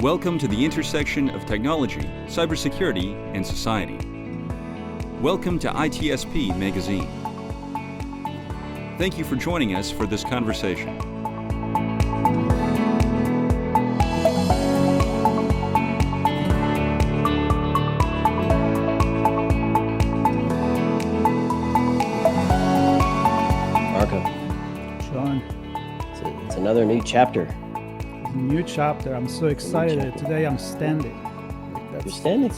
Welcome to the intersection of technology, cybersecurity, and society. Welcome to ITSP Magazine. Thank you for joining us for this conversation. Marco. Sean. It's another new chapter. New chapter. I'm so excited. Today I'm standing. You're standing?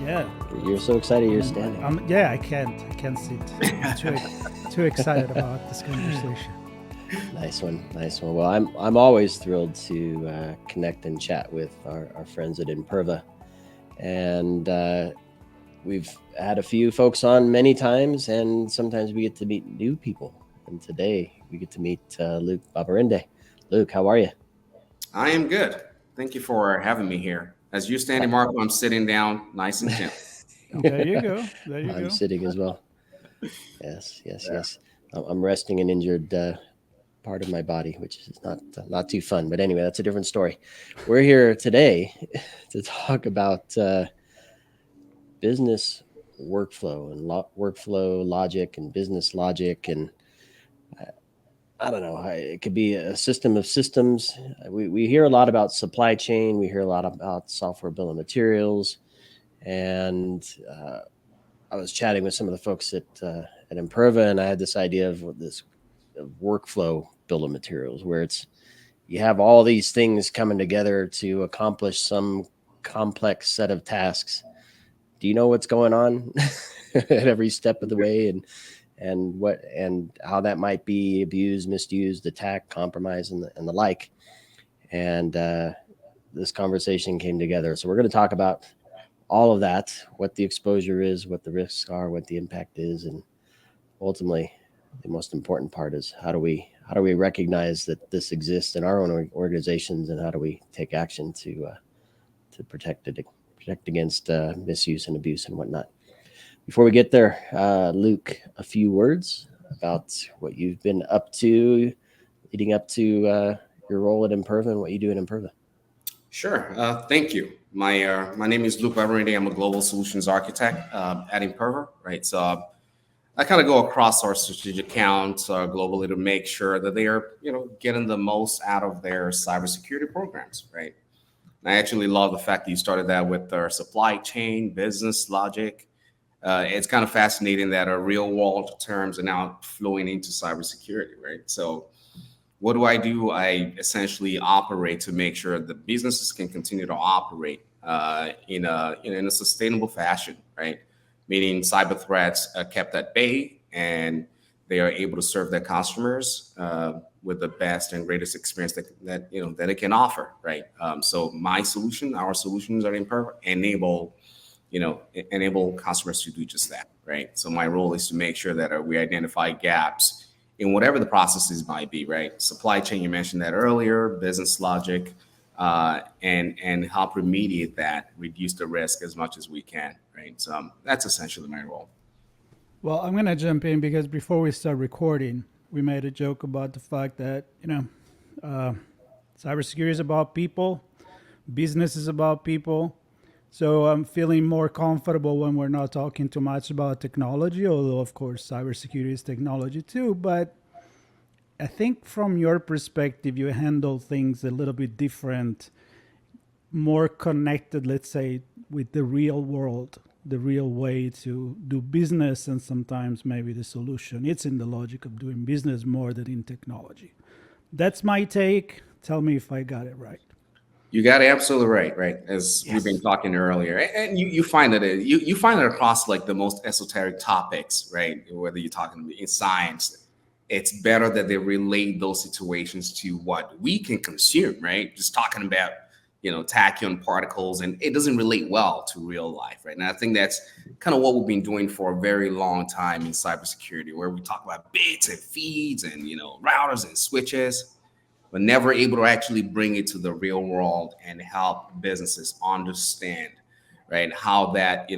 Yeah. You're so excited you're standing. I can't sit. I'm too excited about this conversation. Nice one. Well, I'm always thrilled to connect and chat with our friends at Imperva. And we've had a few folks on many times, and sometimes we get to meet new people. And today we get to meet Luke Babarinde. Luke, how are you? I am good. Thank you for having me here. As you're standing, Marco, I'm sitting down nice and gentle. There you go. I'm sitting as well. Yes. I'm resting an injured part of my body, which is not too fun. But anyway, that's a different story. We're here today to talk about business workflow and workflow logic and business logic. And I don't know, it could be a system of systems. We hear a lot about supply chain. We hear a lot about software bill of materials. And I was chatting with some of the folks at Imperva, and I had this idea of this workflow bill of materials, where you have all these things coming together to accomplish some complex set of tasks. Do you know what's going on at every step of the way, and how that might be abused, misused, attacked, compromised, and the like? And this conversation came together. So we're going to talk about all of that, what the exposure is, what the risks are, what the impact is, and ultimately the most important part is how do we recognize that this exists in our own organizations, and how do we take action to protect against misuse and abuse and whatnot. Before we get there, Luke, a few words about what you've been up to leading up to your role at Imperva and what you do at Imperva. Sure. Thank you. My name is Luke Babarinde. I'm a global solutions architect at Imperva, right? So I kind of go across our strategic accounts globally to make sure that they are, getting the most out of their cybersecurity programs, right? And I actually love the fact that you started that with our supply chain, business logic. It's kind of fascinating that our real world terms are now flowing into cybersecurity, right? So what do? I essentially operate to make sure the businesses can continue to operate in a sustainable fashion, right? Meaning cyber threats are kept at bay, and they are able to serve their customers with the best and greatest experience that it can offer, right? So our solutions are enable customers to do just that, right? So my role is to make sure that we identify gaps in whatever the processes might be, right? Supply chain, you mentioned that earlier, business logic, and help remediate that, reduce the risk as much as we can, right? So that's essentially my role. Well, I'm going to jump in because before we start recording, we made a joke about the fact that, cybersecurity is about people, business is about people. So I'm feeling more comfortable when we're not talking too much about technology, although, of course, cybersecurity is technology too. But I think from your perspective, you handle things a little bit different, more connected, let's say, with the real world, the real way to do business, and sometimes maybe the solution. It's in the logic of doing business more than in technology. That's my take. Tell me if I got it right. You got it absolutely right? As Yes. We've been talking earlier, and you find that you find it across like the most esoteric topics, right? Whether you're talking in science, it's better that they relate those situations to what we can consume, right? Just talking about tachyon particles, and it doesn't relate well to real life, right? And I think that's kind of what we've been doing for a very long time in cybersecurity, where we talk about bits and feeds and routers and switches, but never able to actually bring it to the real world and help businesses understand, right, how that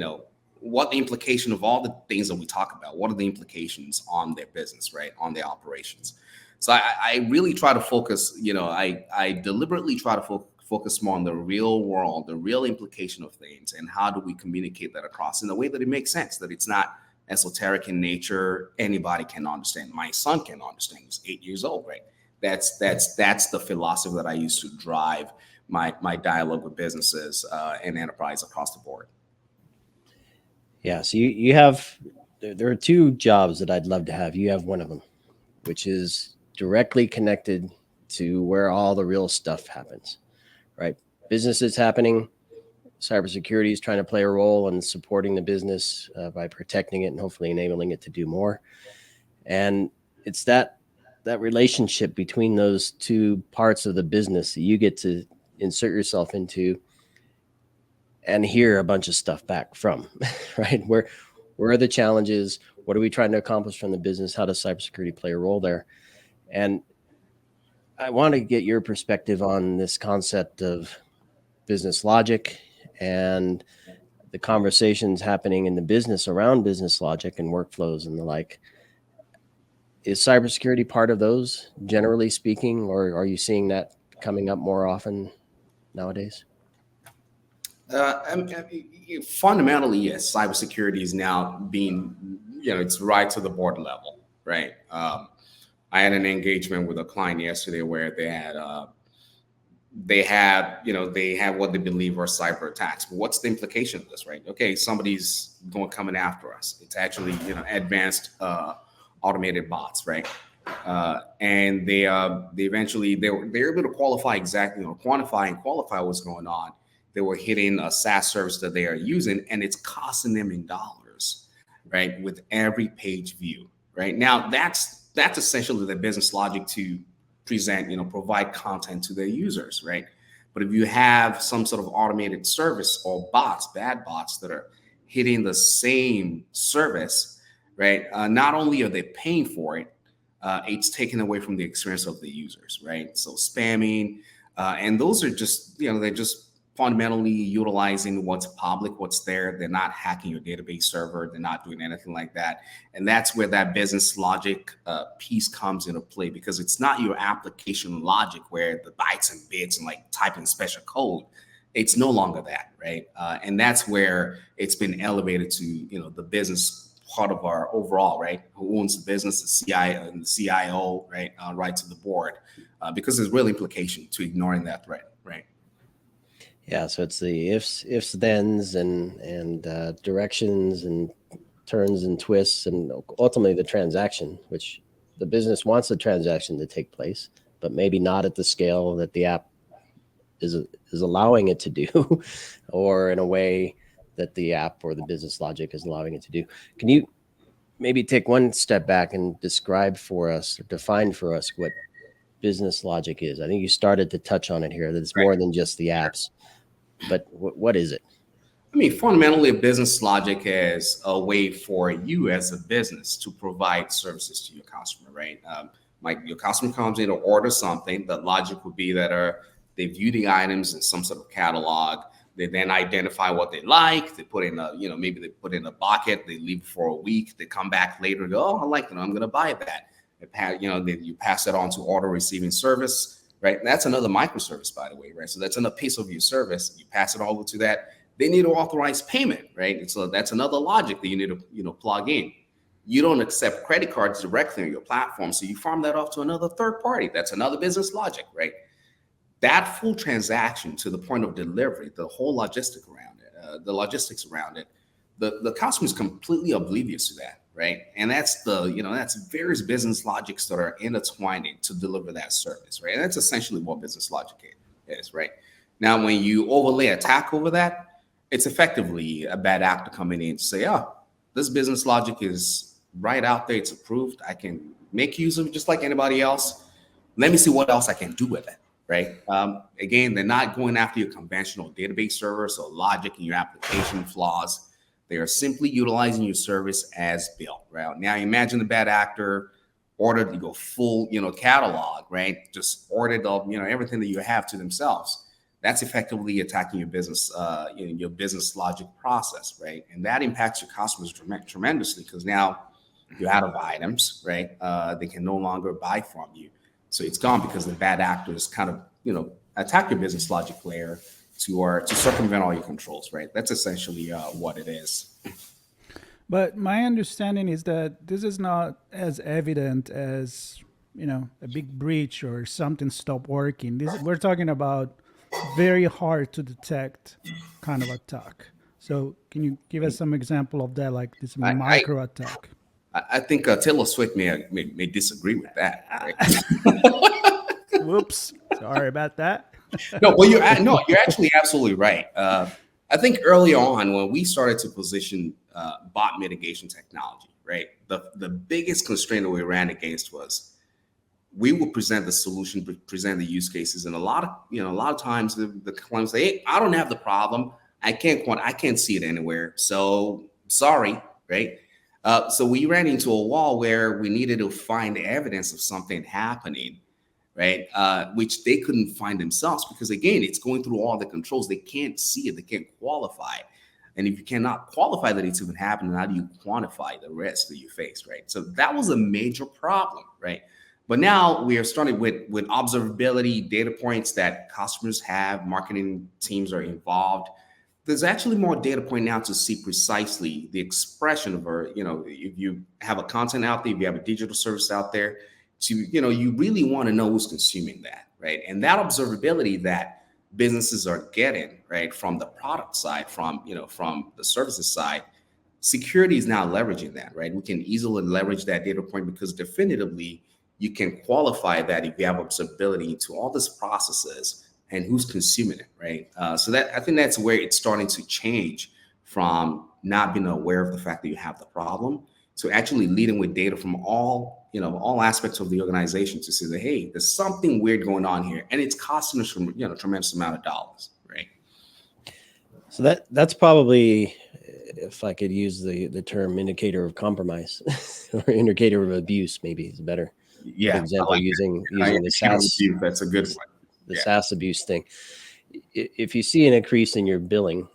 what the implication of all the things that we talk about, what are the implications on their business, right? On their operations. So I really try to focus, I deliberately try to focus more on the real world, the real implication of things, and how do we communicate that across in a way that it makes sense, that it's not esoteric in nature. Anybody can understand. My son can understand. He's 8 years old, right? That's the philosophy that I use to drive my dialogue with businesses and enterprise across the board. Yeah. So you have, there are two jobs that I'd love to have. You have one of them, which is directly connected to where all the real stuff happens, right? Business is happening. Cybersecurity is trying to play a role in supporting the business by protecting it and hopefully enabling it to do more. And it's that relationship between those two parts of the business that you get to insert yourself into and hear a bunch of stuff back from, right? Where are the challenges? What are we trying to accomplish from the business? How does cybersecurity play a role there? And I want to get your perspective on this concept of business logic and the conversations happening in the business around business logic and workflows and the like. Is cybersecurity part of those, generally speaking, or are you seeing that coming up more often nowadays? Fundamentally, yes, cybersecurity is now being, it's right to the board level, right? I had an engagement with a client yesterday where they had what they believe are cyber attacks. But what's the implication of this, right? Okay, somebody's coming after us. It's actually, advanced automated bots, right? And they eventually they're able to quantify and qualify what's going on. They were hitting a SaaS service that they are using, and it's costing them in dollars, right? With every page view, right? Now that's essentially the business logic to provide content to their users, right? But if you have some sort of automated service or bad bots that are hitting the same service, right? Not only are they paying for it, it's taken away from the experience of the users, right? So spamming, and those are just, they're just fundamentally utilizing what's public, what's there. They're not hacking your database server. They're not doing anything like that. And that's where that business logic piece comes into play, because it's not your application logic where the bytes and bits and like typing special code. It's no longer that, right? And that's where it's been elevated to, the business part of our overall, right? Who owns the business, the CIO, right? Right to the board, because there's real implication to ignoring that threat, right? Yeah, so it's the ifs, thens, and directions and turns and twists, and ultimately the transaction, which the business wants the transaction to take place, but maybe not at the scale that the app is allowing it to do, or in a way that the app or the business logic is allowing it to do. Can you maybe take one step back and describe for us, or define for us, what business logic is? I think you started to touch on it here, that it's more than just the apps. But what is it? I mean, fundamentally, a business logic is a way for you as a business to provide services to your customer, right? Like your customer comes in to order something. The logic would be that they view the items in some sort of catalog. They then identify what they like. They put in maybe they put in a bucket. They leave for a week. They come back later and go, oh, I like that. I'm going to buy that. You pass it on to order receiving service. Right. That's another microservice, by the way. Right. So that's another piece of your service. You pass it over to that. They need to authorize payment. Right. And so that's another logic that you need to plug in. You don't accept credit cards directly on your platform. So you farm that off to another third party. That's another business logic. Right. That full transaction to the point of delivery, the whole logistics around it, the customer is completely oblivious to that. Right. And that's that's various business logics that are intertwining to deliver that service. Right. And that's essentially what business logic is. Right. Now, when you overlay attack over that, it's effectively a bad actor coming in to say, oh, this business logic is right out there. It's approved. I can make use of it just like anybody else. Let me see what else I can do with it. Right. Again, they're not going after your conventional database servers or logic and your application flaws. They are simply utilizing your service as built. Right now, imagine the bad actor ordered your full, catalog, right? Just ordered everything that you have to themselves. that's effectively attacking your business, your business logic process, right? And that impacts your customers tremendously, because now you're out of items, right? They can no longer buy from you. So it's gone because the bad actors kind of, attack your business logic layer to circumvent all your controls, right? That's essentially what it is. But my understanding is that this is not as evident as, a big breach or something stopped working. We're talking about very hard to detect kind of attack. So can you give us some example of that, like this micro attack? I think Taylor Swift may disagree with that. Right? Whoops, sorry about that. No, well, you're actually absolutely right. I think early on when we started to position bot mitigation technology, right, the biggest constraint that we ran against was we would present the solution, present the use cases, and a lot of times the clients say, "Hey, I don't have the problem. I can't see it anywhere. So sorry," right? So we ran into a wall where we needed to find evidence of something happening, right? Which they couldn't find themselves, because again, it's going through all the controls. They can't see it. They can't qualify it. And if you cannot qualify that it's even happening, how do you quantify the risk that you face, right? So that was a major problem, right? But now we are starting with observability, data points that customers have, marketing teams are involved. There's actually more data point now to see precisely the expression of if you have a content out there, if you have a digital service out there, you really want to know who's consuming that, right? And that observability that businesses are getting, right, from the product side, from the services side, security is now leveraging that, right? We can easily leverage that data point because definitively you can qualify that if you have observability into all these processes and who's consuming it, right? So that, I think that's where it's starting to change from not being aware of the fact that you have the problem to actually leading with data from all aspects of the organization to say that, hey, there's something weird going on here, and it's costing us tremendous amount of dollars, right? So that's probably, if I could use the term, indicator of compromise or indicator of abuse, maybe is better. Yeah, example, like using the SaaS. That's a good one. The SaaS abuse thing. If you see an increase in your billing,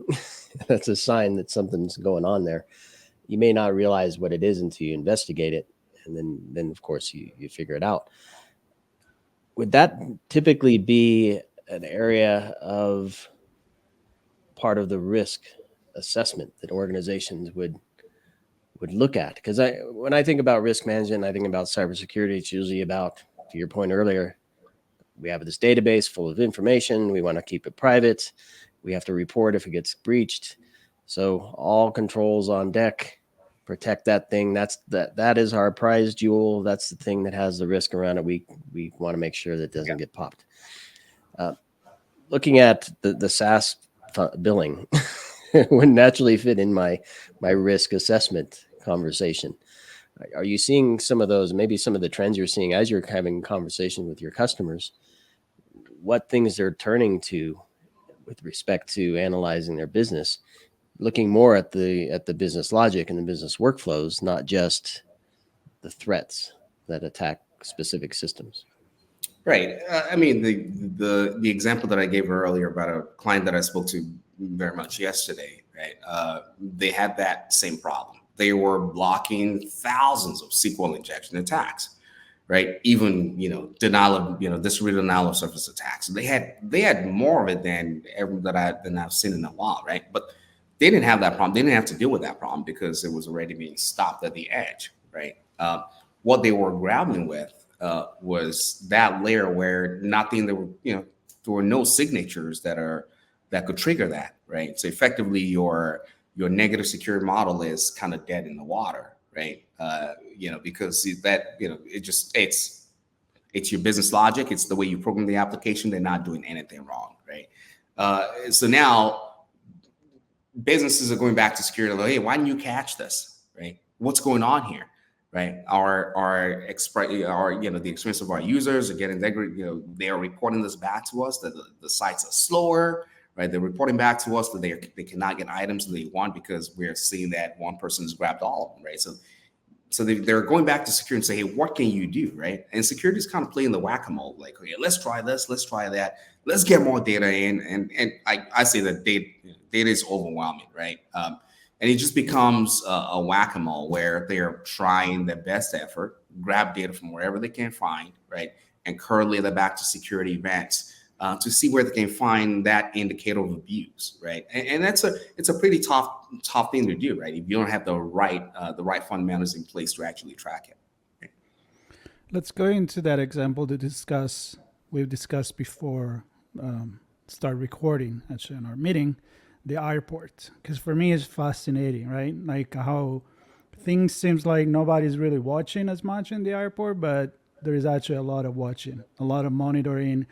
that's a sign that something's going on there. You may not realize what it is until you investigate it, and then of course you figure it out. Would that typically be an area of part of the risk assessment that organizations would look at? Because when I think about risk management, I think about cybersecurity. It's usually about, to your point earlier, we have this database full of information. We want to keep it private. We have to report if it gets breached. So all controls on deck, protect that thing. That is our prize jewel. That's the thing that has the risk around it. We want to make sure that it doesn't get popped. Looking at the SaaS billing would naturally fit in my risk assessment conversation. Are you seeing some of those, maybe some of the trends you're seeing as you're having conversation with your customers, what things they're turning to with respect to analyzing their business, looking more at the business logic and the business workflows, not just the threats that attack specific systems? Right. I mean, the example that I gave earlier about a client that I spoke to very much yesterday, right? They had that same problem. They were blocking thousands of SQL injection attacks, right? Even distributed denial of service attacks. They had more of it than I've seen in a while, right? But they didn't have that problem. They didn't have to deal with that problem because it was already being stopped at the edge, right? What they were grappling with was that layer where there were no signatures that could trigger that, right? So effectively, your negative security model is kind of dead in the water, right? Because it's your business logic. It's the way you program the application. They're not doing anything wrong, right? So now businesses are going back to security. Like, hey, why didn't you catch this, right? What's going on here, right? The experience of our users are getting they are reporting this back to us that the sites are slower, right? They're reporting back to us that they cannot get items that they want because we're seeing that one person has grabbed all of them, right? So So they're going back to security and say, hey, what can you do, right? And security is kind of playing the whack-a-mole, like, okay, let's try this, let's try that, let's get more data in. And I say that data is overwhelming, right? And it just becomes a whack-a-mole where they're trying their best effort, grab data from wherever they can find, right? And correlate that back to security events to see where they can find that indicator of abuse, right? And it's a pretty tough thing to do, right? If you don't have the right fundamentals in place to actually track it. Right? Let's go into that example we've discussed before, start recording actually in our meeting, the airport. Because for me it's fascinating, right? Like how things seems like nobody's really watching as much in the airport, but there is actually a lot of watching, a lot of monitoring,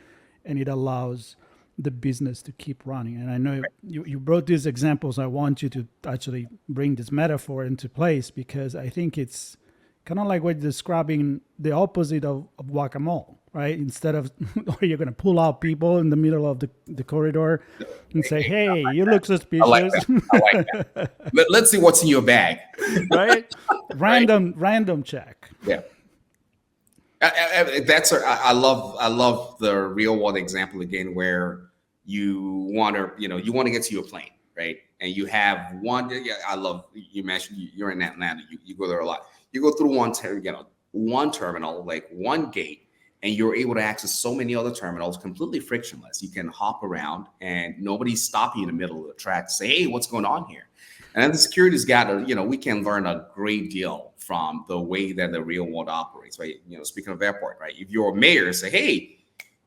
and it allows the business to keep running. And I know you brought these examples. I want you to actually bring this metaphor into place because I think it's kind of like what you're describing, the opposite of whack-a-mole, right? Instead of, or you're going to pull out people in the middle of the corridor and say, hey, you look suspicious. I like that. Let's see what's in your bag. Right? Random check. Yeah. I love the real world example again, where you want to get to your plane, right? And you have one. I love you mentioned you're in Atlanta. You go there a lot. You go through one terminal, like one gate, and you're able to access so many other terminals completely frictionless. You can hop around, and nobody's stopping you in the middle of the track to say, "Hey, what's going on here?" And then the security's got to, we can learn a great deal from the way that the real world operates, right? Speaking of airport, right? If you're a mayor, say, hey,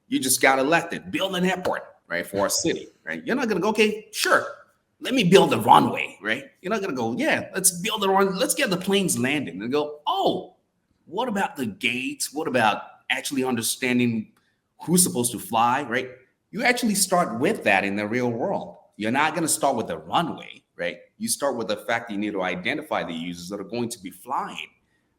you just got elected, build an airport, right, for our city, right? You're not going to go, okay, sure, let me build a runway, right? You're not going to go, yeah, let's build a runway, let's get the planes landing, and go, oh, what about the gates? What about actually understanding who's supposed to fly, right? You actually start with that in the real world. You're not going to start with the runway, right? You start with the fact that you need to identify the users that are going to be flying,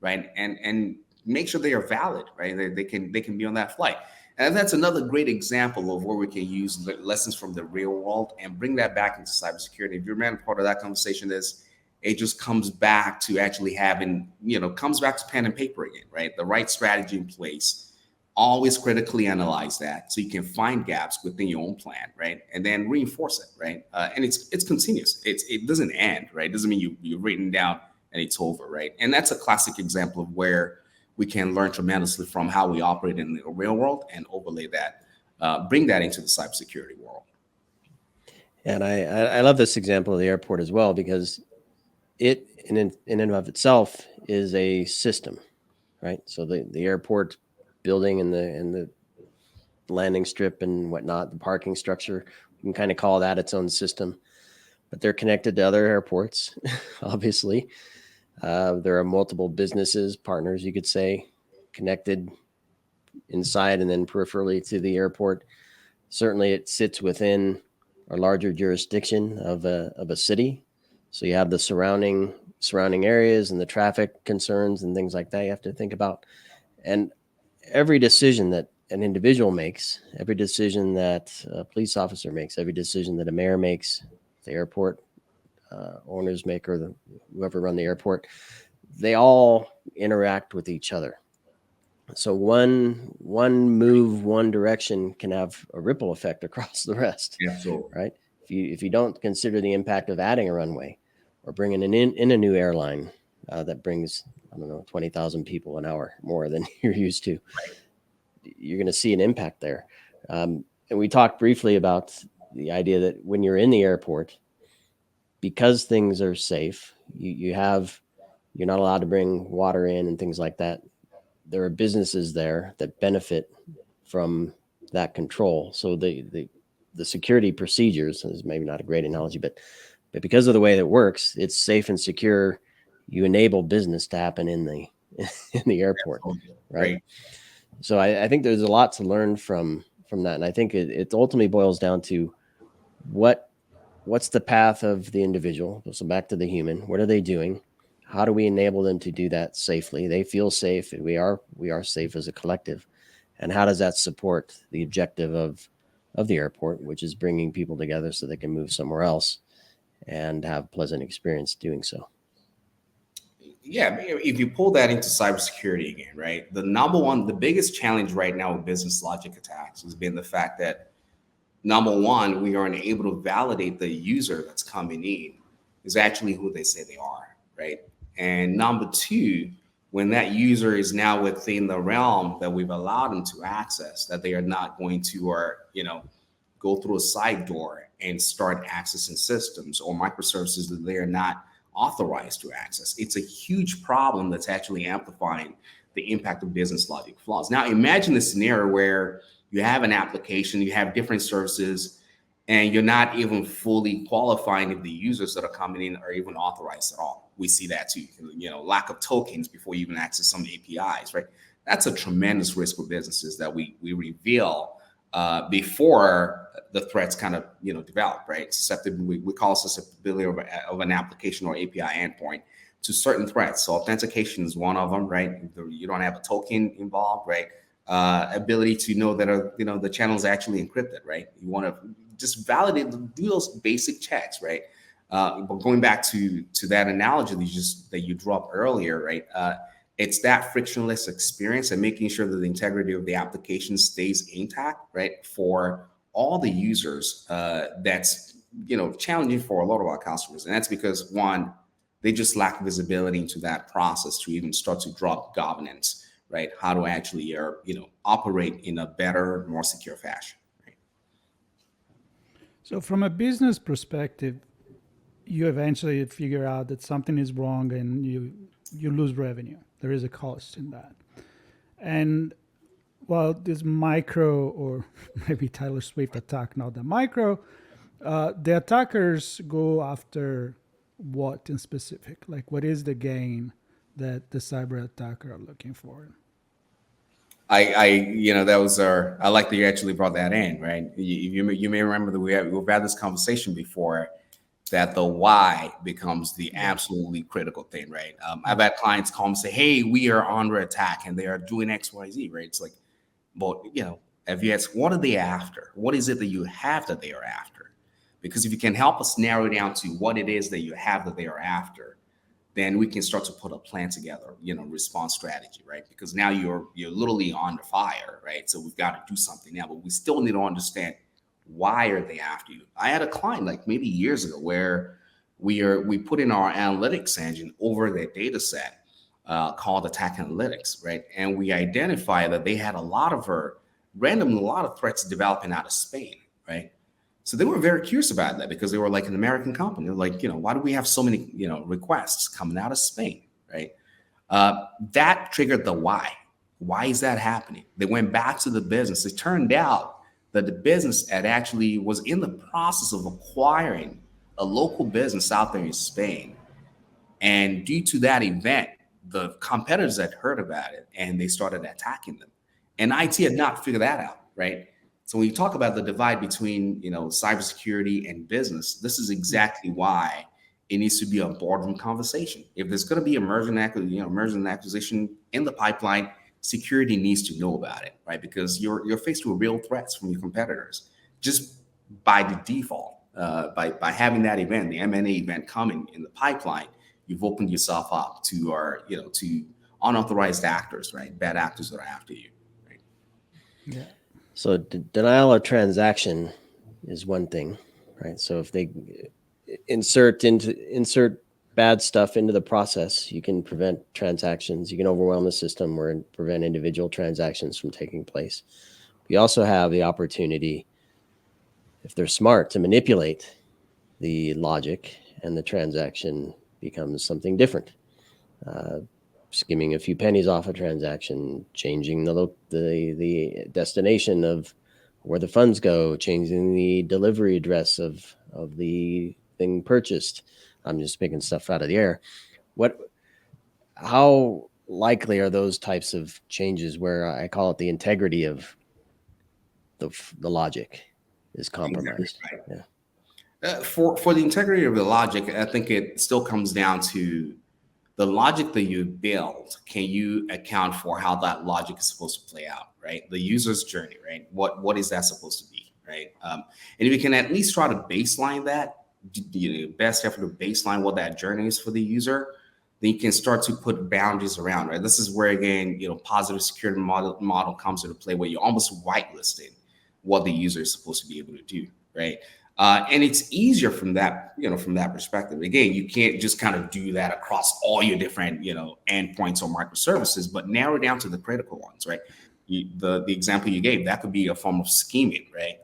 right? And make sure they are valid, right? They can be on that flight. And that's another great example of where we can use lessons from the real world and bring that back into cybersecurity. If you remember, part of that conversation is it just comes back to actually having, comes back to pen and paper again, right? The right strategy in place. Always critically analyze that so you can find gaps within your own plan, right? And then reinforce it, right? And it's continuous. It doesn't end, right? It doesn't mean you've written down and it's over, right? And that's a classic example of where we can learn tremendously from how we operate in the real world and overlay that, bring that into the cybersecurity world. And I love this example of the airport as well, because it in and of itself is a system, right? So the airport building and the landing strip and whatnot, the parking structure, you can kind of call that its own system, but they're connected to other airports. Obviously, there are multiple businesses, partners, you could say, connected inside and then peripherally to the airport. Certainly it sits within a larger jurisdiction of a city. So you have the surrounding areas and the traffic concerns and things like that you have to think about. And every decision that an individual makes, every decision that a police officer makes, every decision that a mayor makes, the airport owners make, or whoever run the airport, they all interact with each other. So one move, one direction can have a ripple effect across the rest. Yeah, so right. If you don't consider the impact of adding a runway or bringing in a new airline that brings, 20,000 people an hour more than you're used to, you're going to see an impact there. And we talked briefly about the idea that when you're in the airport, because things are safe, you're not allowed to bring water in and things like that. There are businesses there that benefit from that control. So the security procedures is maybe not a great analogy, but because of the way that it works, it's safe and secure. You enable business to happen in the airport, right? So I think there's a lot to learn from that, and I think it ultimately boils down to what's the path of the individual. So back to the human. What are they doing? How do we enable them to do that safely? They feel safe, and we are safe as a collective. And how does that support the objective of the airport, which is bringing people together so they can move somewhere else and have a pleasant experience doing so? Yeah, if you pull that into cybersecurity again, right? The biggest challenge right now with business logic attacks has been the fact that number one, we aren't able to validate the user that's coming in is actually who they say they are, right? And number two, when that user is now within the realm that we've allowed them to access, that they are not going to, or go through a side door and start accessing systems or microservices that they are not authorized to access. It's a huge problem that's actually amplifying the impact of business logic flaws. Now, imagine a scenario where you have an application, you have different services, and you're not even fully qualifying if the users that are coming in are even authorized at all. We see that too, lack of tokens before you even access some APIs, right? That's a tremendous risk for businesses that we reveal before the threats kind of develop, right? Susceptibility, we call susceptibility of an application or API endpoint to certain threats. So authentication is one of them, right? You don't have a token involved, right? Ability to know that the channel is actually encrypted, right? You want to just validate, do those basic checks, right? But going back to that analogy that you dropped earlier, right? It's that frictionless experience and making sure that the integrity of the application stays intact, right? For all the users, that's challenging for a lot of our customers, and that's because one, they just lack visibility into that process to even start to drop governance, right? How to actually operate in a better, more secure fashion. Right? So from a business perspective, you eventually figure out that something is wrong and you lose revenue. There is a cost in that. And while this micro, or maybe Taylor Swift attack, not the micro, the attackers go after what in specific? Like, what is the gain that the cyber attacker are looking for? I like that you actually brought that in, right? You may remember that we've had this conversation before, that the why becomes the absolutely critical thing, right? I've had clients call and say, hey, we are under attack and they are doing X, Y, Z, right? It's like, but if you ask, what are they after? What is it that you have that they are after? Because if you can help us narrow down to what it is that you have that they are after, then we can start to put a plan together, response strategy, right? Because now you're literally on the fire, right? So we've got to do something now, but we still need to understand, why are they after you? I had a client like maybe years ago where we put in our analytics engine over their data set called Attack Analytics, right? And we identified that they had a lot of threats developing out of Spain, right? So they were very curious about that because they were like an American company. They're like, why do we have so many, requests coming out of Spain, right? That triggered the why. Why is that happening? They went back to the business. It turned out that the business actually was in the process of acquiring a local business out there in Spain. And due to that event, the competitors had heard about it and they started attacking them. And IT had not figured that out, right? So when you talk about the divide between, cybersecurity and business, this is exactly why it needs to be a boardroom conversation. If there's going to be a merger and acquisition in the pipeline, security needs to know about it, right? Because you're faced with real threats from your competitors just by the default. By having that event, the M&A event coming in the pipeline, you've opened yourself up to unauthorized actors, right? Bad actors that are after you, right? Yeah. So denial of transaction is one thing, right? So if they insert bad stuff into the process, you can prevent transactions. You can overwhelm the system or prevent individual transactions from taking place. We also have the opportunity, if they're smart, to manipulate the logic, and the transaction becomes something different. Skimming a few pennies off a transaction, changing the destination of where the funds go, changing the delivery address of the thing purchased. I'm just picking stuff out of the air. How likely are those types of changes where I call it the integrity of the logic is compromised? Exactly, right. Yeah. For the integrity of the logic, I think it still comes down to the logic that you build. Can you account for how that logic is supposed to play out, right? The user's journey, right? What is that supposed to be, right? And if you can at least try to baseline that, best effort to baseline what that journey is for the user, then you can start to put boundaries around, right? This is where, again, positive security model comes into play, where you're almost whitelisting what the user is supposed to be able to do, right? And it's easier from that, from that perspective. Again, you can't just kind of do that across all your different, endpoints or microservices, but narrow down to the critical ones, right? The example you gave, that could be a form of scheming, right?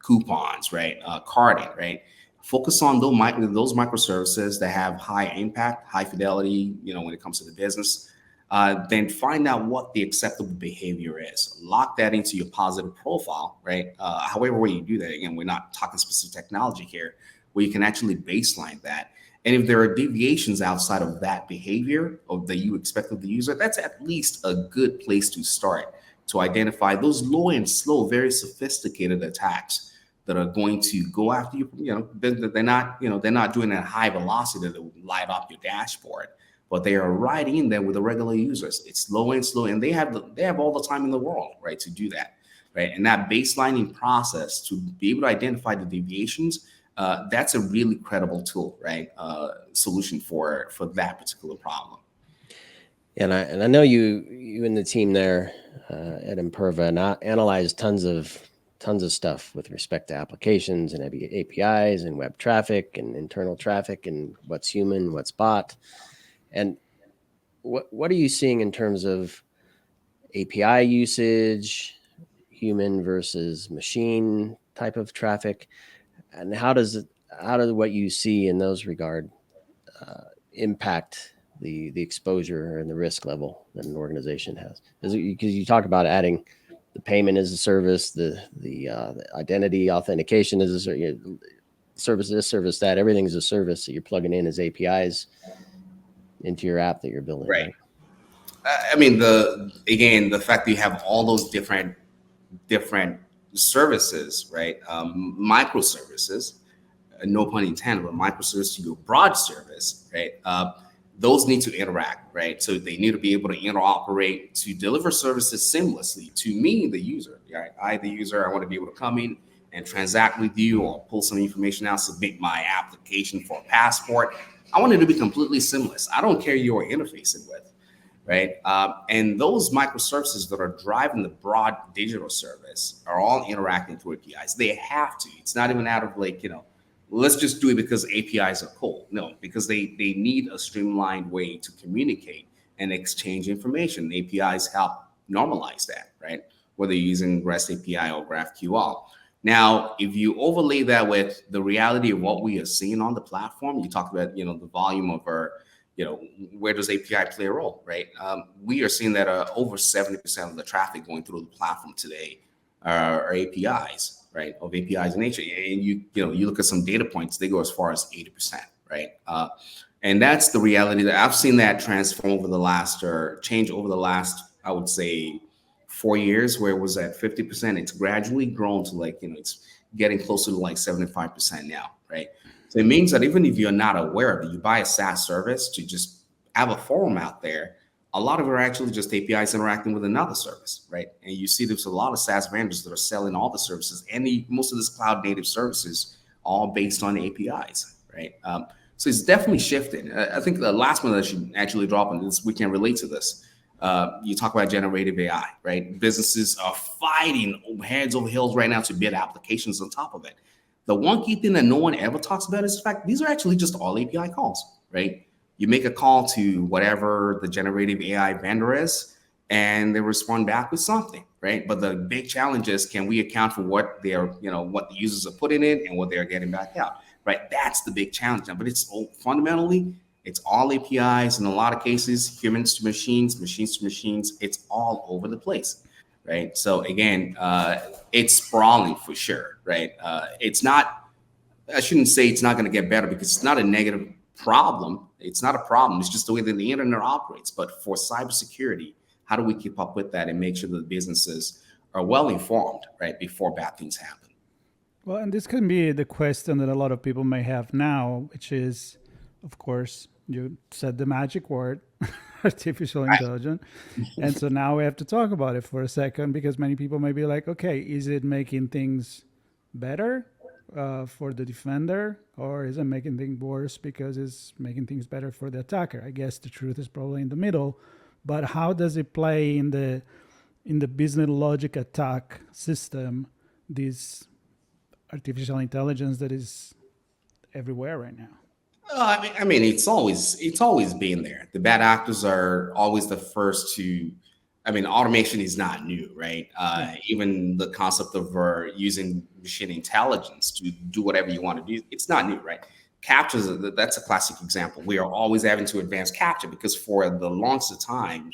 Coupons, right? Carding, right? Focus on those microservices that have high impact, high fidelity, when it comes to the business. Then find out what the acceptable behavior is. Lock that into your positive profile, right? However way you do that, again, we're not talking specific technology here, where you can actually baseline that. And if there are deviations outside of that behavior of that you expect of the user, that's at least a good place to start to identify those low and slow, very sophisticated attacks that are going to go after you. They're not doing it at high velocity that will light up your dashboard, but they are right in there with the regular users. It's slow and slow, and they have all the time in the world, right, to do that, right? And that baselining process to be able to identify the deviations, that's a really credible tool, right? Solution for that particular problem. And I know you and the team there at Imperva analyze tons of stuff with respect to applications and APIs and web traffic and internal traffic and what's human, what's bot. And what are you seeing in terms of API usage, human versus machine type of traffic? And how does what you see in those regard impact the exposure and the risk level that an organization has? Because you talk about adding the payment as a service, the identity authentication as a service, this service, that, everything's a service that you're plugging in as APIs into your app that you're building. Right. I mean, the fact that you have all those different services, right? Microservices, no pun intended, but microservice to your broad service, right? Those need to interact, right? So they need to be able to interoperate to deliver services seamlessly to me, the user. Right? I, the user, I want to be able to come in and transact with you or pull some information out, submit my application for a passport. I want it to be completely seamless. I don't care who you're interfacing with, right? And those microservices that are driving the broad digital service are all interacting through APIs. They have to. It's not even out of let's just do it because APIs are cool. No, because they need a streamlined way to communicate and exchange information. APIs help normalize that, right? Whether you're using REST API or GraphQL. Now, if you overlay that with the reality of what we are seeing on the platform, you talk about, the volume of our, where does API play a role, right? We are seeing that over 70% of the traffic going through the platform today are APIs. Right, of APIs in nature, and you look at some data points, they go as far as 80%, right? And that's the reality that I've seen that transform over the last, or change over the last, I would say, 4 years, where it was at 50%. It's gradually grown to it's getting closer to 75% now, right? So it means that even if you're not aware of it, you buy a SaaS service to just have a forum out there. A lot of it are actually just APIs interacting with another service, right? And you see there's a lot of SaaS vendors that are selling all the services, and most of this cloud native services all based on APIs, right? So it's definitely shifting. I think the last one that I should actually drop on this, we can relate to this. You talk about generative AI, right? Businesses are fighting heads over heels right now to build applications on top of it. The one key thing that no one ever talks about is the fact these are actually just all API calls, right? You make a call to whatever the generative AI vendor is, and they respond back with something, right? But the big challenge is, can we account for what they are, what the users are putting in and what they are getting back out, right? That's the big challenge. But it's fundamentally, it's all APIs. In a lot of cases, humans to machines, machines to machines. It's all over the place, right? So again, it's sprawling for sure, right? It's not. I shouldn't say it's not going to get better, because it's not a negative problem. It's not a problem. It's just the way that the internet operates. But for cybersecurity, how do we keep up with that and make sure that the businesses are well informed, right, before bad things happen? Well, and this can be the question that a lot of people may have now, which is, of course, you said the magic word, artificial intelligence. And so now we have to talk about it for a second, because many people may be like, okay, is it making things better for the defender, or is it making things worse because it's making things better for the attacker? I guess the truth is probably in the middle. But how does it play in the business logic attack system, this artificial intelligence that is everywhere right now? I mean, it's always been there. The bad actors are always the first to. I mean, automation is not new, right? Even the concept of using machine intelligence to do whatever you want to do, it's not new, right? Captures, that's a classic example. We are always having to advance capture because for the longest of time,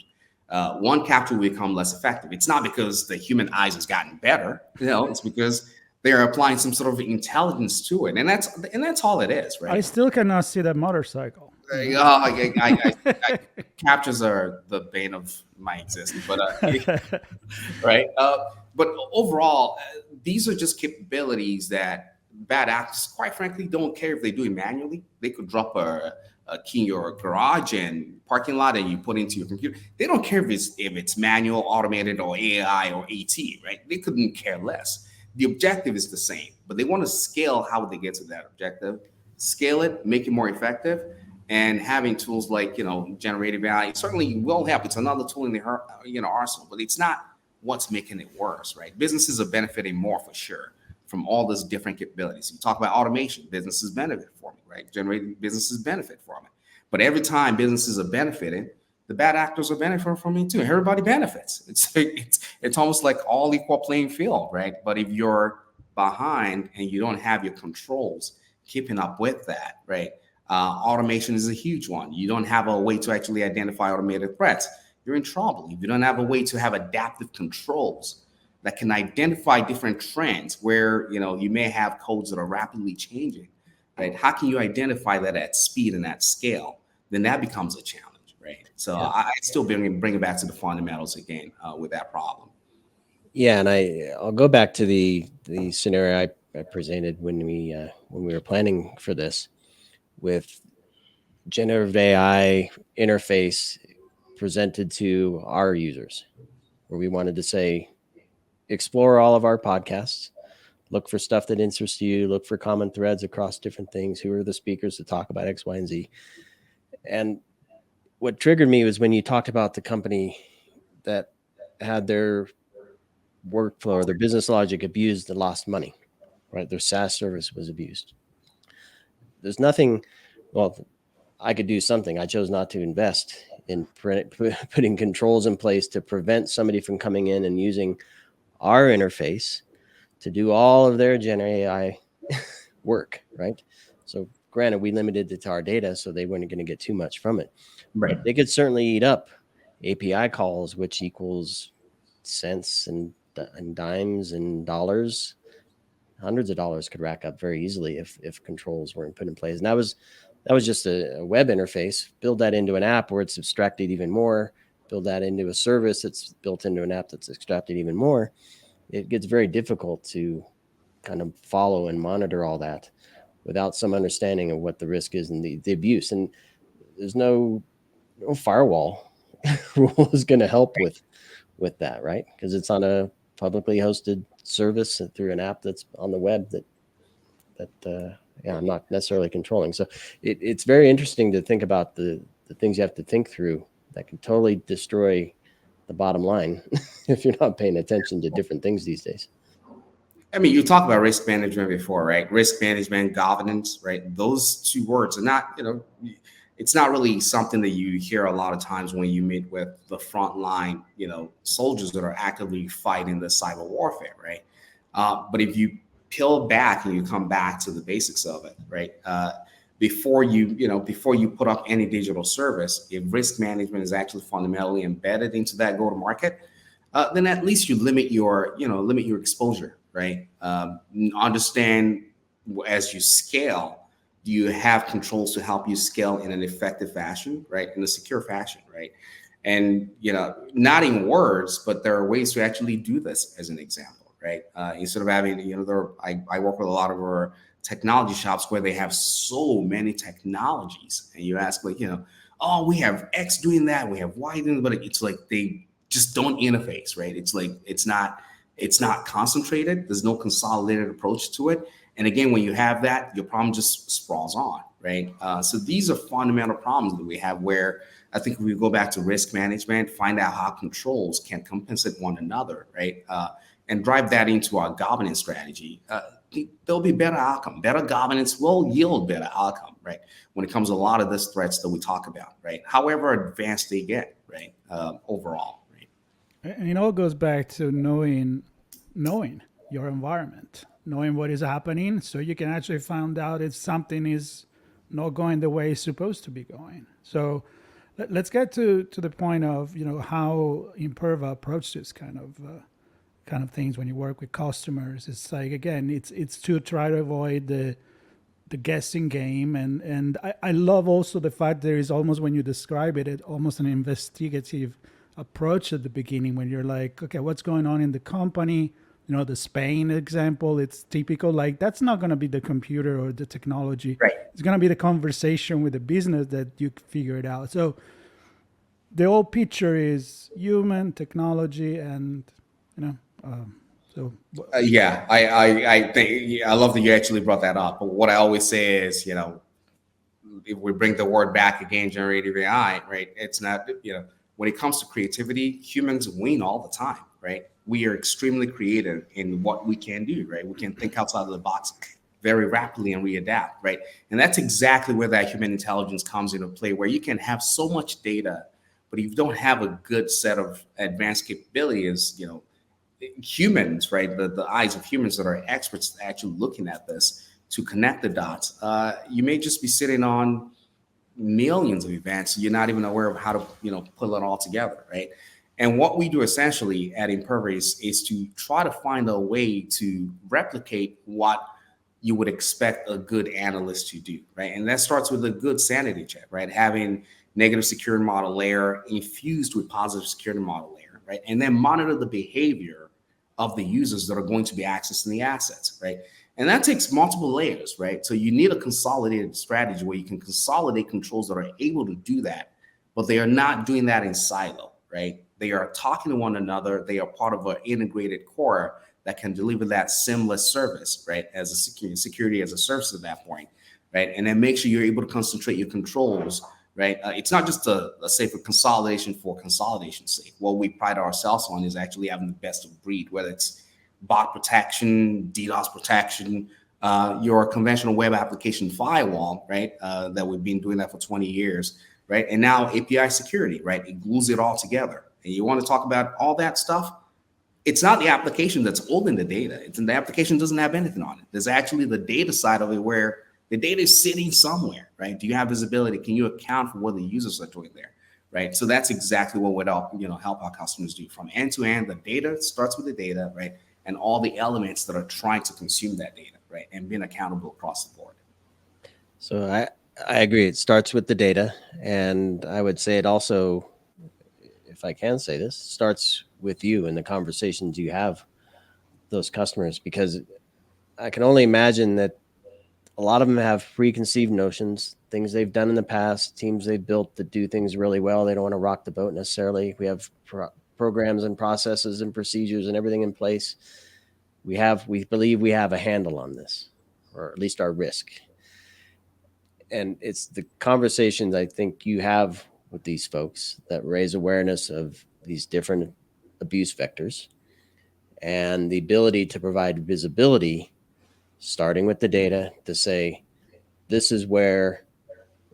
one capture will become less effective. It's not because the human eyes has gotten better, it's because they're applying some sort of intelligence to it, and that's all it is, I right? still cannot see that motorcycle. Captures are the bane of my existence, but right. But overall, these are just capabilities that bad actors, quite frankly, don't care if they do it manually. They could drop a key in your garage and parking lot, and you put it into your computer. They don't care if it's manual, automated, or AI or AT. Right? They couldn't care less. The objective is the same, but they want to scale how they get to that objective. Scale it, make it more effective, and having tools like generative AI certainly will help. It's another tool in the arsenal, but it's not what's making it worse, right? Businesses are benefiting more for sure from all those different capabilities. You talk about automation, businesses benefit from it, right? Generating businesses benefit from it, but every time businesses are benefiting, the bad actors are benefiting from it too. Everybody benefits. It's almost like all equal playing field, right? But if you're behind and you don't have your controls keeping up with that, right? Automation is a huge one. You don't have a way to actually identify automated threats, you're in trouble. If you don't have a way to have adaptive controls that can identify different trends where you may have codes that are rapidly changing, right? How can you identify that at speed and at scale? Then that becomes a challenge, right? So Yeah. I still bring it back to the fundamentals again with that problem. Yeah, and I'll go back to the scenario I presented when we were planning for this, with generative AI interface presented to our users, where we wanted to say, explore all of our podcasts, look for stuff that interests you, look for common threads across different things. Who are the speakers that talk about X, Y, and Z? And what triggered me was when you talked about the company that had their workflow or their business logic abused and lost money, right? Their SaaS service was abused. There's nothing, well, I could do something. I chose not to invest in putting controls in place to prevent somebody from coming in and using our interface to do all of their Gen AI work, right? So granted, we limited it to our data, so they weren't going to get too much from it. Right. But they could certainly eat up API calls, which equals cents and dimes and dollars. Hundreds of dollars could rack up very easily if controls weren't put in place. And that was just a web interface. Build that into an app where it's abstracted even more. Build that into a service that's built into an app that's extracted even more. It gets very difficult to kind of follow and monitor all that without some understanding of what the risk is and the abuse. And there's no firewall rule is going to help with that, right? Because it's on a publicly hosted service through an app that's on the web that I'm not necessarily controlling. So it's very interesting to think about the things you have to think through that can totally destroy the bottom line if you're not paying attention to different things these days. I mean, you talked about risk management before, right? Risk management, governance, right? Those two words are not, it's not really something that you hear a lot of times when you meet with the frontline, soldiers that are actively fighting the cyber warfare, right? But if you peel back and you come back to the basics of it, right? Before you put up any digital service, if risk management is actually fundamentally embedded into that go-to-market, then at least you limit your exposure, right? Understand as you scale, do you have controls to help you scale in an effective fashion, right? In a secure fashion, right? And not in words, but there are ways to actually do this. As an example, right? Instead of having, I work with a lot of our technology shops where they have so many technologies, and you ask oh, we have X doing that, we have Y doing, but it's like they just don't interface, right? It's like it's not concentrated. There's no consolidated approach to it, And again, when you have that, your problem just sprawls on, right? So these are fundamental problems that we have where I think if we go back to risk management, find out how controls can compensate one another, right? And drive that into our governance strategy, there'll be better outcome. Better governance will yield better outcome, right? When it comes to a lot of these threats that we talk about, right? However advanced they get, right? Overall, right? And it all goes back to knowing your environment, knowing what is happening, so you can actually find out if something is not going the way it's supposed to be going. So let's get to the point of how Imperva approached this kind of things when you work with customers. It's like, again, it's to try to avoid the guessing game, and I love also the fact there is almost, when you describe it almost an investigative approach at the beginning, when you're like, okay, what's going on in the company? The Spain example, it's typical. Like, that's not going to be the computer or the technology. Right. It's going to be the conversation with the business that you figure it out. So the whole picture is human, technology, and Yeah, I think, yeah, I love that you actually brought that up. But what I always say is, if we bring the word back again, generative AI, right? It's not, when it comes to creativity, humans win all the time, right? We are extremely creative in what we can do, right? We can think outside of the box very rapidly and readapt, right? And that's exactly where that human intelligence comes into play, where you can have so much data, but if you don't have a good set of advanced capabilities, humans, right? The eyes of humans that are experts actually looking at this to connect the dots. You may just be sitting on millions of events. You're not even aware of how to, pull it all together, right? And what we do essentially at Imperva is to try to find a way to replicate what you would expect a good analyst to do, right? And that starts with a good sanity check, right? Having negative security model layer infused with positive security model layer, right? And then monitor the behavior of the users that are going to be accessing the assets, right? And that takes multiple layers, right? So you need a consolidated strategy where you can consolidate controls that are able to do that, but they are not doing that in silo, right? They are talking to one another. They are part of an integrated core that can deliver that seamless service, right? As a security as a service at that point, right? And then make sure you're able to concentrate your controls, right? It's not just a safer consolidation for consolidation's sake. What we pride ourselves on is actually having the best of breed, whether it's bot protection, DDoS protection, your conventional web application firewall, right? That we've been doing that for 20 years, right? And now API security, right? It glues it all together. And you want to talk about all that stuff? It's not the application that's holding the data. The application doesn't have anything on it. There's actually the data side of it where the data is sitting somewhere, right? Do you have visibility? Can you account for what the users are doing there, right? So that's exactly what would help our customers do. From end to end, the data starts with the data, right? And all the elements that are trying to consume that data, right? And being accountable across the board. So I agree. It starts with the data. And I would say it also, if I can say this, starts with you and the conversations you have with those customers, because I can only imagine that a lot of them have preconceived notions, things they've done in the past, teams they've built that do things really well. They don't want to rock the boat necessarily. We have programs and processes and procedures and everything in place. We believe we have a handle on this, or at least our risk. And it's the conversations I think you have with these folks that raise awareness of these different abuse vectors and the ability to provide visibility, starting with the data, to say, this is where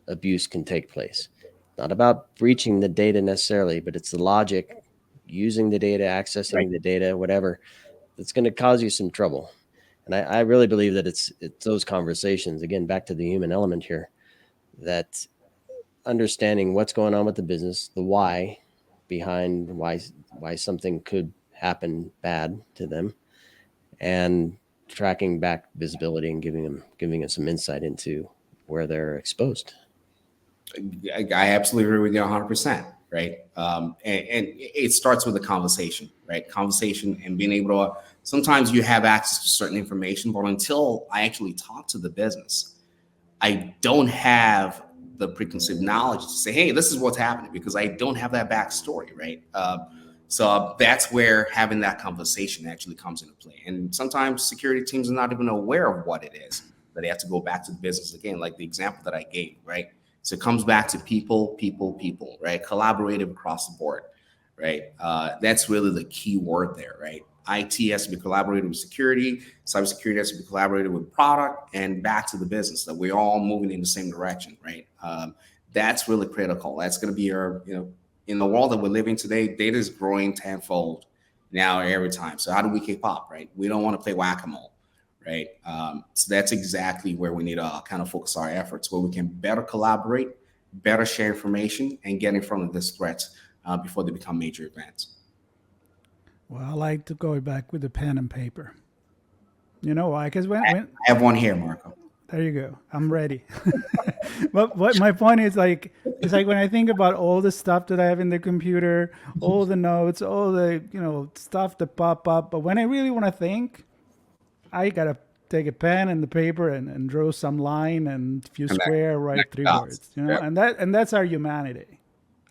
abuse can take place. Not about breaching the data necessarily, but it's the logic, using the data, accessing the data, whatever, that's going to cause you some trouble. And I really believe that it's those conversations, again, back to the human element here, that understanding what's going on with the business, the why behind why something could happen bad to them, and tracking back visibility and giving us some insight into where they're exposed. I absolutely agree with you 100%, right? And it starts with the conversation, right? Conversation and being able to, sometimes you have access to certain information, but until I actually talk to the business, I don't have the preconceived knowledge to say, hey, this is what's happening, because I don't have that backstory, right? So that's where having that conversation actually comes into play. And sometimes security teams are not even aware of what it is, but they have to go back to the business again, like the example that I gave, right? So it comes back to people, right? Collaborative across the board, right? That's really the key word there, right? IT has to be collaborative with security, cybersecurity has to be collaborative with product, and back to the business, that we're all moving in the same direction, right? That's really critical. That's going to be our, in the world that we're living today, data is growing tenfold now every time. So how do we keep up, right? We don't want to play whack-a-mole, right? So that's exactly where we need to kind of focus our efforts, where we can better collaborate, better share information, and get in front of these threats before they become major events. Well, I like to go back with the pen and paper. You know why? Because when I have one here, Marco. there you go. I'm ready. But what my point is, like, it's like when I think about all the stuff that I have in the computer, all the notes, all the stuff that pop up. But when I really want to think, I gotta take a pen and the paper and draw some line and a few square, write 3 words. Yep. And that's our humanity.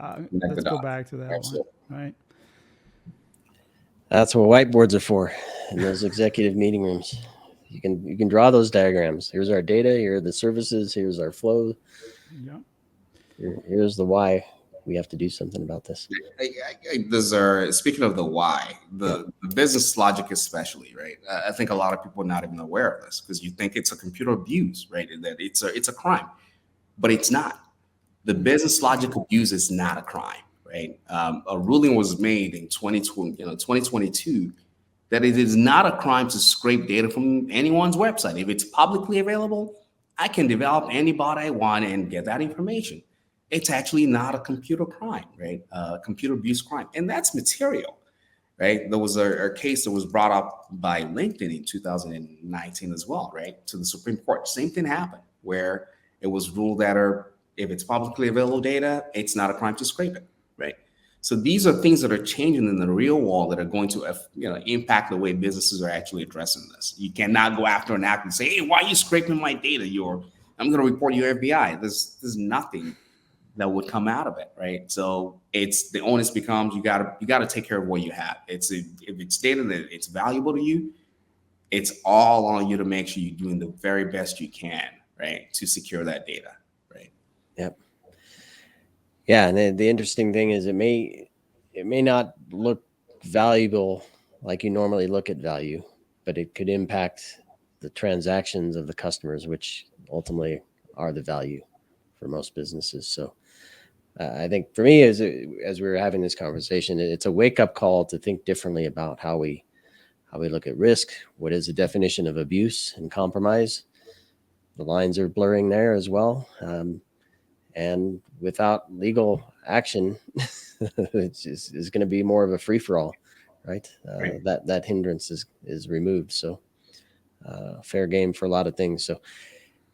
Let's go back to that Absolutely. one, right? That's what whiteboards are for in those executive meeting rooms. You can draw those diagrams. Here's our data. Here are the services. Here's our flow. Yeah. Here's the why we have to do something about this. Speaking of the why, the business logic especially, right? I think a lot of people are not even aware of this, because you think it's a computer abuse, right? That it's a crime, but it's not. The business logic abuse is not a crime, right? A ruling was made in 2022 that it is not a crime to scrape data from anyone's website. If it's publicly available, I can develop any bot I want and get that information. It's actually not a computer crime, right? Computer abuse crime. And that's material, right? There was a case that was brought up by LinkedIn in 2019 as well, right? To the Supreme Court. Same thing happened, where it was ruled that if it's publicly available data, it's not a crime to scrape it, right? So these are things that are changing in the real world that are going to impact the way businesses are actually addressing this. You cannot go after an act and say, hey, why are you scraping my data? I'm going to report you FBI. There's nothing that would come out of it, right? So the onus becomes you got to take care of what you have. If it's data that it's valuable to you, it's all on you to make sure you're doing the very best you can, right, to secure that data, right? Yep. Yeah, and the interesting thing is it may not look valuable like you normally look at value, but it could impact the transactions of the customers, which ultimately are the value for most businesses. So I think for me, as we were having this conversation, it's a wake-up call to think differently about how we look at risk. What is the definition of abuse and compromise? The lines are blurring there as well. And without legal action, it's going to be more of a free-for-all, right? Right. That hindrance is removed. So fair game for a lot of things. So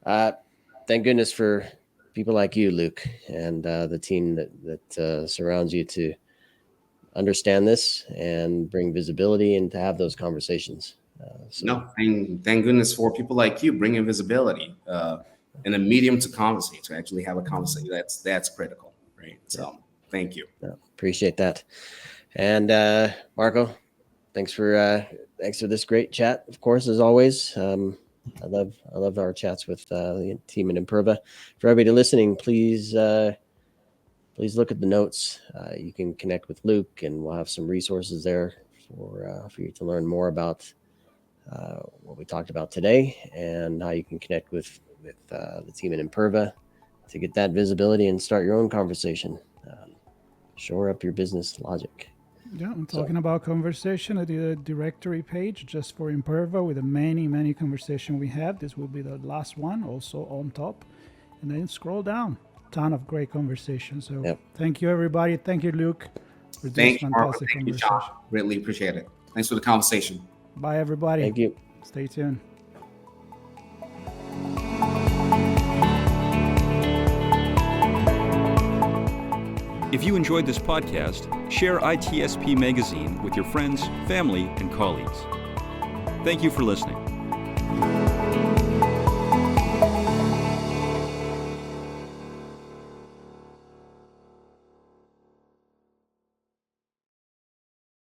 thank goodness for people like you, Luke, and the team that surrounds you to understand this and bring visibility and to have those conversations. Thank goodness for people like you bringing visibility and a medium to conversate, to actually have a conversation. That's critical, right? So thank you. Appreciate that. And Marco, thanks for this great chat. Of course, as always, I love our chats with the team at Imperva. For everybody listening, please look at the notes. You can connect with Luke, and we'll have some resources there for you to learn more about what we talked about today, and how you can connect with the team at Imperva to get that visibility and start your own conversation. Shore up your business logic. Yeah, I'm talking about conversation. I did a directory page just for Imperva with the many conversation we had. This will be the last one, also on top. And then scroll down. Ton of great conversations. So Thank you, everybody. Thank you, Luke, for this Thank you, Marco. fantastic Thank you, conversation. John. Really appreciate it. Thanks for the conversation. Bye, everybody. Thank you. Stay tuned. If you enjoyed this podcast, share ITSP Magazine with your friends, family, and colleagues. Thank you for listening.